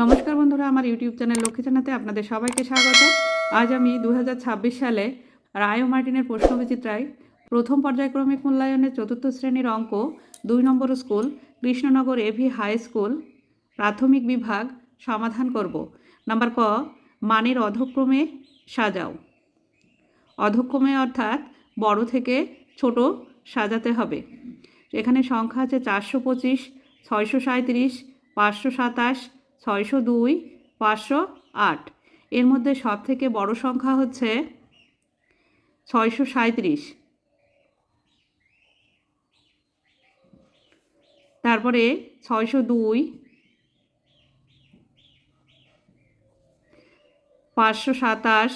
নমস্কার বন্ধুরা, আমার ইউটিউব চ্যানেল লক্ষ্মী জানাতে আপনাদের সবাইকে স্বাগত। আজ আমি 2026 সালে রায় ও মার্টিনের প্রশ্নবিচিত্রায় প্রথম পর্যায়ক্রমিক মূল্যায়নের চতুর্থ শ্রেণীর অঙ্ক 2 নম্বর school Krishnanagar AV high school প্রাথমিক বিভাগ সমাধান করব। নাম্বার ক, মানের অধক্রমে সাজাও। অধক্রমে অর্থাৎ বড় থেকে ছোট সাজাতে হবে। এখানে সংখ্যা আছে 425, 637, 527, 602, 508। এর মধ্যে সব থেকে বড় সংখ্যা হচ্ছে 637। তারপরে 602, 527,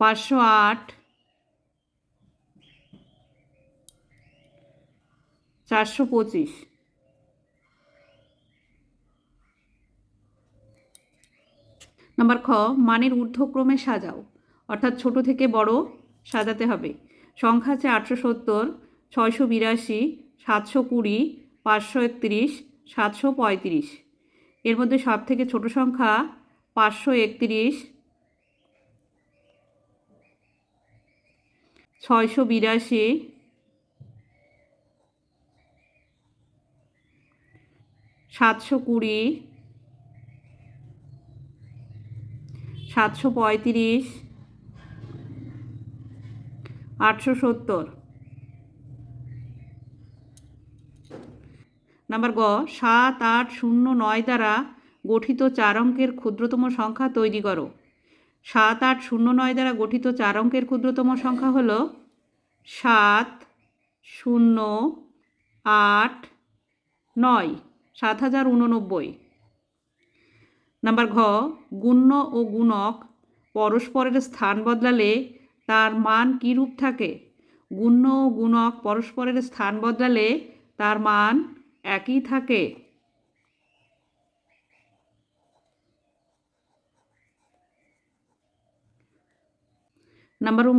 508, 425। নাম্বার খ, মানের ঊর্ধ্বক্রমে সাজাও অর্থাৎ ছোট থেকে বড় সাজাতে হবে। সংখ্যা আছে 870, 682, 720, 531, 735। এর মধ্যে সব থেকে ছোট সংখ্যা 531, 682, 720, 735, 870। নাম্বার গ, 7, 8, 0, 9 দ্বারা গঠিত 4 অঙ্কের ক্ষুদ্রতম সংখ্যা তৈরি করো। 7, 8, 0, 9 দ্বারা গঠিত 4 অঙ্কের ক্ষুদ্রতম সংখ্যা হল 7, 0, 8, 9, 7089। নাম্বার ঘ, গুণ্য ও গুণক পরস্পরের স্থান বদলালে তার মান কী রূপ থাকে? গুণ্য ও গুণক পরস্পরের স্থান বদলালে তার মান একই থাকে। নাম্বার ঙ,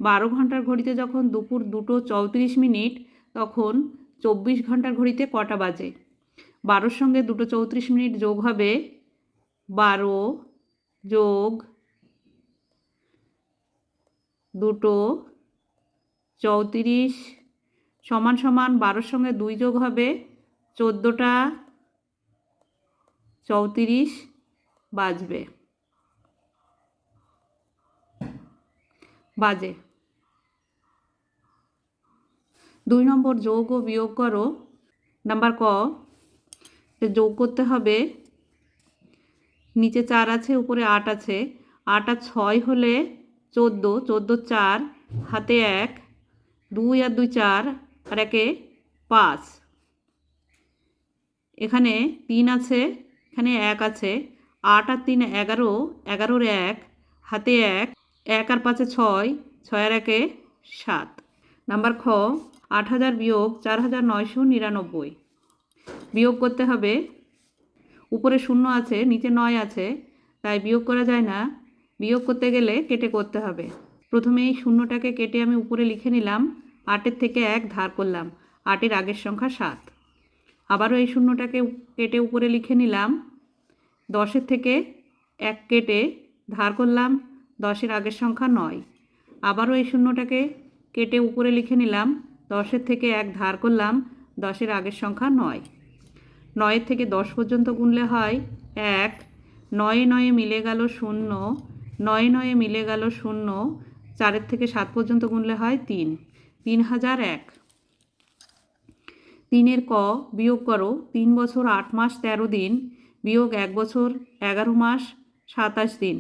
12 ঘন্টার ঘড়িতে যখন দুপুর 2:34 তখন 24 ঘন্টার ঘড়িতে কটা বাজে? 12-র সঙ্গে 2:34 যোগ হবে 12 যোগ 2:34 সমান সমান 12-র সঙ্গে 2 যোগ হবে 14টা 34 বাজবে। বাজে। 2 নম্বর, যোগ ও বিয়োগ করো। নাম্বার ক, যোগ করতে হবে, নিচে 4 আছে উপরে 8 আছে, 8 আর 6 হলে 14, 14 4 হাতে 1, 2 আর 2 4 আর 1 5। এখানে 3 আছে, এখানে 1 আছে, 8 আর 3 11, 11-র 1 হাতে 1, 1 আর 5 6, 6 আর 1 7। নাম্বার খ, 8000 বিয়োগ 4999। বিয়োগ করতে হবে, উপরে 0 আছে নিচে 9 আছে, তাই বিয়োগ করা যায় না। বিয়োগ করতে গেলে কেটে করতে হবে। প্রথমে এই 0টাকে কেটে আমি উপরে লিখে নিলাম, 8-এর থেকে 1 ধার করলাম, 8-এর আগের সংখ্যা 7। আবারও এই 0টাকে কেটে উপরে লিখে নিলাম, 10-এর থেকে 1 কেটে ধার করলাম, 10-এর আগের সংখ্যা 9। আবারও এই 0টাকে কেটে উপরে লিখে নিলাম, 10-এর থেকে 1 ধার করলাম, 10-এর আগের সংখ্যা 9। 9-এর থেকে 10 পর্যন্ত গুনলে হয় 1, 9-এ 9-এ মিলে গেল 0, 9-এ 9-এ মিলে গেল 0, 4-এর থেকে 7 পর্যন্ত গুনলে হয় 3, 3001। 3-এর ক, বিয়োগ করো 3 বছর 8 মাস 13 দিন বিয়োগ 1 বছর 11 মাস 27 দিন।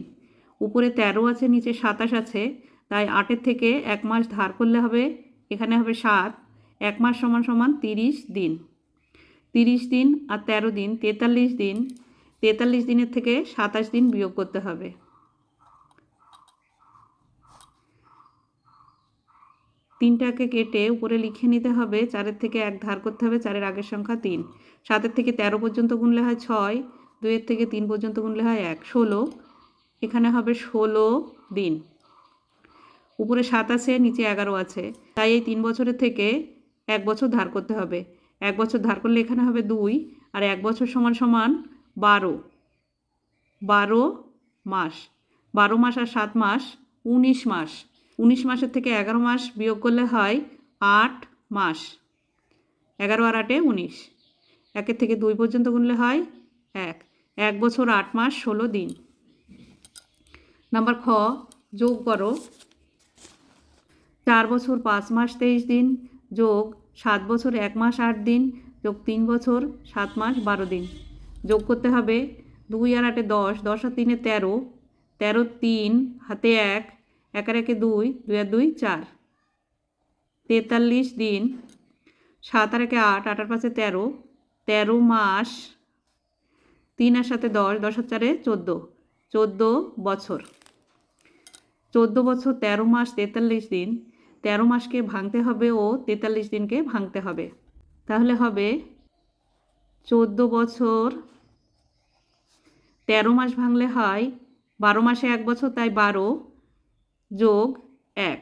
উপরে 13 আছে নিচে 27 আছে, তাই 8-এর থেকে 1 মাস ধার করলে হবে, এখানে হবে 7, 1 মাস সমান সমান 30 দিন। 30 দিন আর 13 দিন 43 দিন। 43 দিনের থেকে 27 দিন বিয়োগ করতে হবে। 3টাকে কেটে উপরে লিখে নিতে হবে, 4-এর থেকে 1 ধার করতে হবে, 4-এর আগের সংখ্যা 3। 7-এর থেকে 13 পর্যন্ত গুনলে হয় 6, 2-এর থেকে 3 পর্যন্ত গুনলে হয় 1, 16। এখানে হবে 16 দিন। উপরে 7 আছে নিচে 11 আছে, তাই এই 3 বছরের থেকে 1 বছর ধার করতে হবে। 1 বছর ধার করলে এখানে হবে 2, আর 1 বছর সমান সমান 12, 12 মাস, 12 মাস আর 7 মাস 19 মাস, 19 মাসের থেকে 11 মাস বিয়োগ করলে হয় 8 মাস, 11 আর 8 19, 1 থেকে 2 পর্যন্ত গুনলে হয় 1, 1 বছর 8 মাস 16 দিন। নাম্বার খ, যোগ করো 4 বছর 5 মাস 23 দিন যোগ 7 বছর 1 মাস 8 দিন যোগ 3 বছর 7 মাস 12 দিন। যোগ করতে হবে 2 আর 8 10, 10 আর 3 13, 13 3 হাতে 1, 1 আর 1 2, 2 আর 2 4, 43 দিন, 7 আর 1 8, 8 আর 5 13, 13 মাস, 3 আর 7 10, 10 আর 4 14, 14 বছর, 14 বছর 13 মাস 43 দিন, 13 মাসকে ভাঙতে হবে ও 43 দিনকে ভাঙতে হবে, তাহলে হবে 14 বছর 13 মাস ভাঙলে হয় 12 মাসে 1 বছর, তাই 12 যোগ 1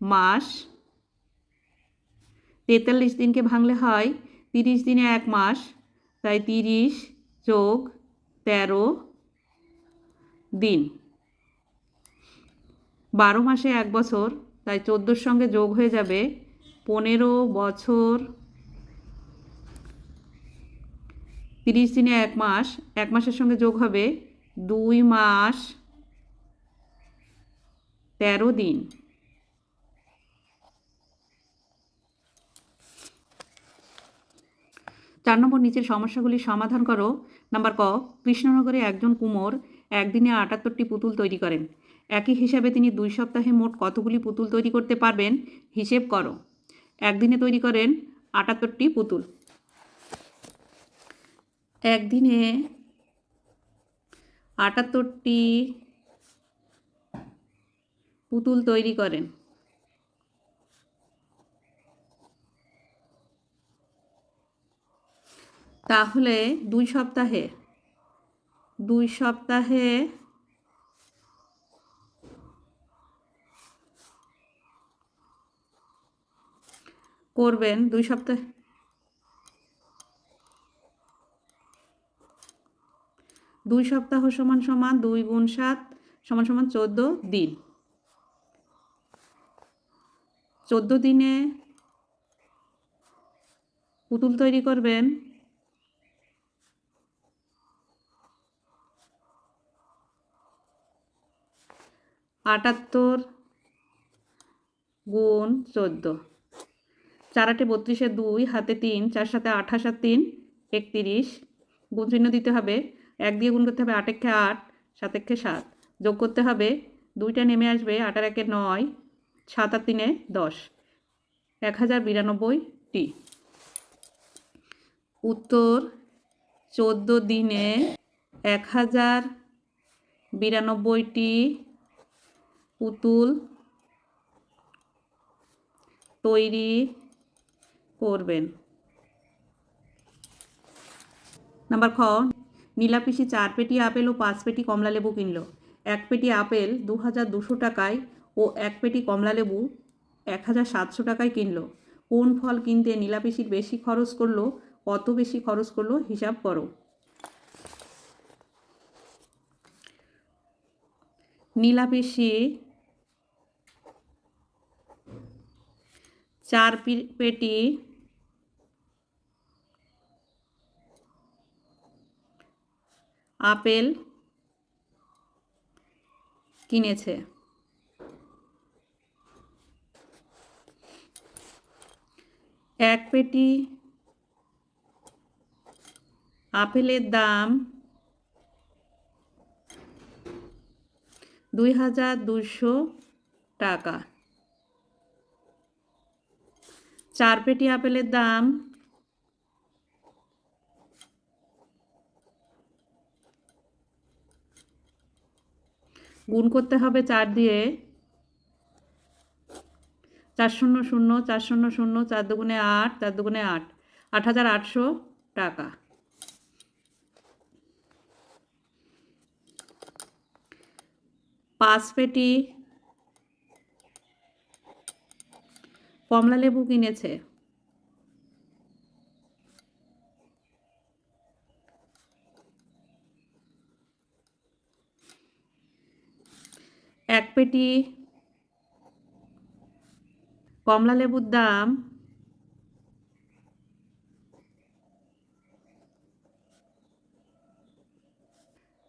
মাস, 43 দিনকে ভাঙলে হয় 30 দিনে 1 মাস, তাই 30 যোগ 13 দিন, 12 মাসে 1 বছর, তাই 14 সঙ্গে যোগ হয়ে যাবে 15 বছর, 30 দিনে 1 মাস, 1 মাসের সঙ্গে যোগ হবে 2 মাস 13 দিন। 4 নম্বর নিচের সমস্যাগুলির সমাধান করো। নাম্বার ক, কৃষ্ণনগরে একজন কুমোর একদিনে 78টি পুতুল তৈরি করেন। একই হিসাবে তিনি 2 সপ্তাহে মোট কতগুলি পুতুল তৈরি করতে পারবেন হিসেব করো। একদিনে তৈরি করেন 78টি পুতুল। একদিনে 78টি পুতুল তৈরি করেন। তাহলে 2 সপ্তাহে করবেন, 2 সপ্তাহে 2 সপ্তাহ সমান সমান 2 গুণ 7 সমান সমান 14 দিন। 14 দিনে পুতুল তৈরি করবেন 78 গুণ 14, 4 8 32, 2 হাতে 3, 4 7 28 আর 3 31, গুণ চিহ্ন দিতে হবে, 1 দিয়ে গুণ করতে হবে, 8 একে 8, 7 একে 7, যোগ করতে হবে, 2টা নেমে আসবে, 8 আর 1 9, 7 আর 3 10, 1092টি। উত্তর 14 দিনে 1092টি পুতুল তৈরি করবেন। নাম্বার খ, নীলাপিসি 4 পেটি আপেল ও 5 পেটি কমলা লেবু কিনল। 1 পেটি আপেল 2200 টাকায় ও 1 পেটি কমলা লেবু 1700 টাকায় কিনল। কোন ফল কিনতে নীলাপিসির বেশি খরচ করলো, কত বেশি খরচ করলো হিসাব করো। নীলাপিসি 4 পেটি আপেল কিনেছে। 1 পেটি আপেলের দাম 2200 টাকা। 4 পেটি আপেলের দাম গুণ করতে হবে 4 দিয়ে, 4 শূন্য শূন্য 4 শূন্য শূন্য, 4 দুগুণে 8, 4 দুগুণে 8, 8800 টাকা। 5 পেটি কমলা লেবু কিনেছে। এক পেটি কমলা লেবুর দাম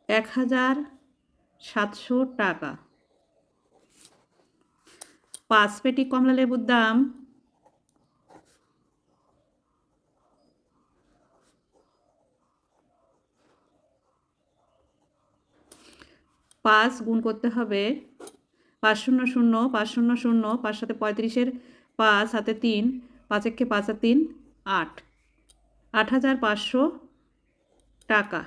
1,700 টাকা। 5 পেটি কমলা লেবুর দাম 5 গুণ করতে হবে 500 500 5 সাথে 35-এর 5 হাতে 3 5 একে 5 আর 3 8 8,500 টাকা।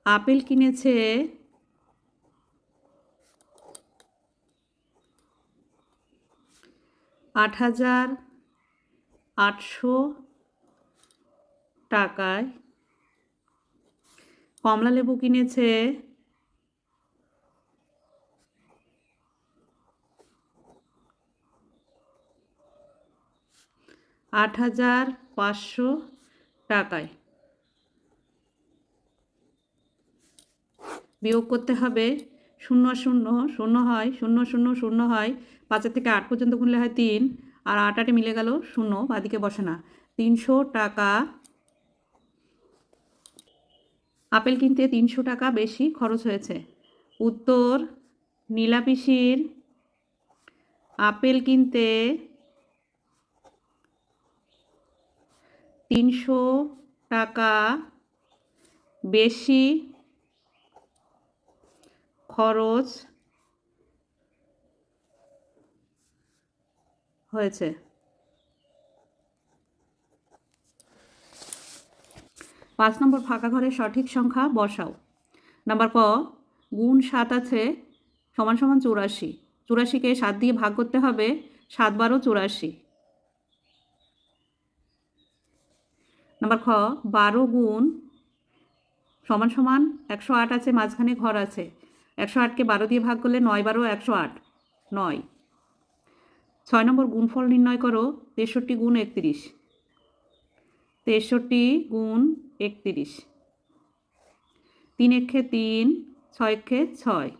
আপেল কিনেছে 8,800 টাকায়। কমলা লেবু কিনেছে 8,500 টাকায়। বিয়োগ করতে হবে 0 0 0 হয় 0 0 0 হয় 5 থেকে 8 পর্যন্ত গুনলে হয় 3 আর 8 8 মিলে গেল 0 বাদিকে বসে না। 300 টাকা। আপেল কিনতে 300 টাকা বেশি খরচ হয়েছে। উত্তর নীলা পিসির আপেল কিনতে 300 টাকা বেশি খরচ হয়েছে। 5 নম্বর ফাঁকা ঘরের সঠিক সংখ্যা বসাও। নাম্বার ক গুণ 7 আছে সমান সমান 84। 84কে 7 দিয়ে ভাগ করতে হবে 7 12 84। নাম্বার খ 12 গুণ সমান সমান 108 আছে মাঝখানে ঘর আছে 108কে 12 দিয়ে ভাগ করলে 9 12 108 9। 6 নম্বর গুণফল নির্ণয় করো 63 গুণ 31। 63 গুণ 31। 3 একে 3 6 একে 6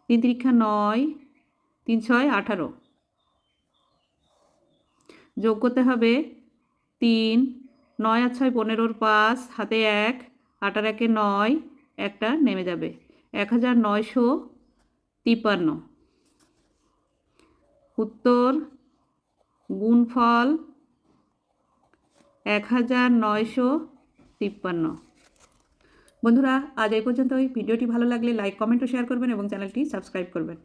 3 3 9 3 6 18। যোগ করতে হবে 3 9 আর 6 15-র 5 হাতে 1 8 আর 1 9 একটা নেমে যাবে 1953। উত্তর গুণফল 1953। বন্ধুরা আজ এই পর্যন্তই। ভিডিওটি ভালো লাগলে লাইক কমেন্ট ও শেয়ার করবেন এবং চ্যানেলটি সাবস্ক্রাইব করবেন।